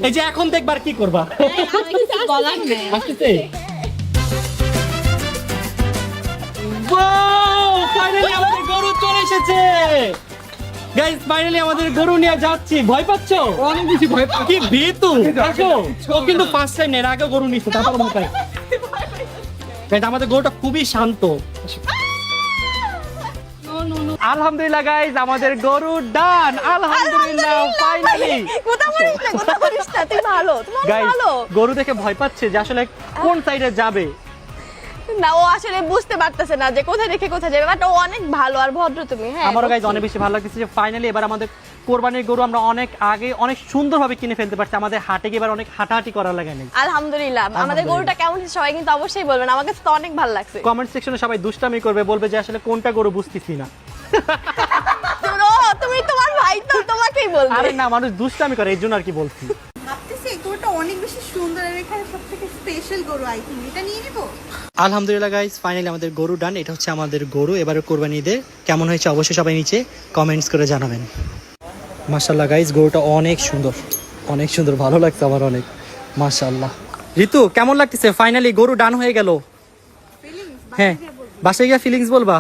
এই যে এখন দেখবার কি করবা? আসতেছে। ফাইনালি আমাদের গরু চলে এসেছে। গাইস ফাইনালি আমাদের গরু নিয়ে যাচ্ছি। ভয় পাচ্ছো? অনেক বেশি ভয় পাচ্ছি। কি ভীতু? আসো। ও কিন্তু ফার্স্ট টাইম এর আগে গরু নিছে, তারপর ভয় পায়। গাইস আমাদের গরুটা খুবই শান্ত। আলহামদুলিল্লাহ গাইস, আমাদের গরু ডান। আলহামদুলিল্লাহ ফাইনালি। কথা বলিস না, তুই ভালো, তোমার গাইস ভালো। গরু দেখে ভয় পাচ্ছে যে আসলে কোন সাইডে যাবে। না, ও আসলে বুঝতে পারতেছে না যে কোথায় রেখে কোথায় যাবে, বাট ও অনেক ভালো আর ভদ্র তুমি। হ্যাঁ, আমারও গাইস অনেক বেশি ভালো লাগতেছে যে ফাইনালি এবার আমাদের কোরবানির গরু আমরা অনেক আগে অনেক সুন্দরভাবে কিনে ফেলতে পারছি। আমাদের হাটে গিয়ে এবার অনেক হাঁটাহাঁটি করা লাগে নাই। আলহামদুলিল্লাহ। আমাদের গরুটা কেমন হয়েছে সবাই কিন্তু অবশ্যই বলবেন, আমার কাছে তো অনেক ভালো লাগছে। কমেন্ট সেকশনে সবাই দুষ্টামি করবে, বলবে যে আসলে কোনটা গরু বুঝতেছি না। ও, তুমি তোমার ভাই তো তোমাকেই বলবে। আরে না, মানুষ দুষ্টামি করে এই জন্য আর কি বলছি। ভাবতেছি এই গরুটা অনেক বেশি সুন্দর, আর এখানে সব থেকে স্পেশাল গরু আই থিঙ্ক এটা নিয়ে নিবো। আলহামদুলিল্লাহ গাইস ফাইনালি আমাদের গরু ডান। এটা হচ্ছে আমাদের গরু। এবারে কোরবানি ঈদে কেমন হয়েছে অবশ্যই সবাই নিচে কমেন্টস করে জানাবেন। মাশাআল্লাহ গাইস গরুটা অনেক সুন্দর, অনেক সুন্দর, ভালো লাগছে আমার অনেক। মাশাআল্লাহ। ঋতু কেমন লাগতেছে? ফাইনালি গরু ডান হয়ে গেল। হ্যাঁ, বাসায় গিয়ে ফিলিংস বলবা।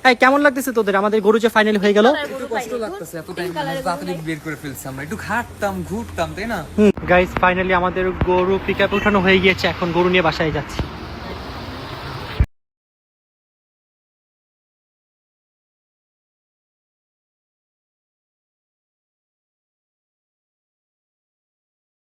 এই কেমন লাগতেছে তোদের আমাদের গরু যে ফাইনালি হয়ে গেল? একটু কষ্ট লাগতেছে, এত টাইম তাড়াতাড়ি বের করে ফেলছি আমরা। একটু ঘাটতাম ঘুরতাম, তাই না? গাইস ফাইনালি আমাদের গরু পিকআপে উঠানো হয়ে গিয়েছে। এখন গরু নিয়ে বাসায় যাচ্ছি।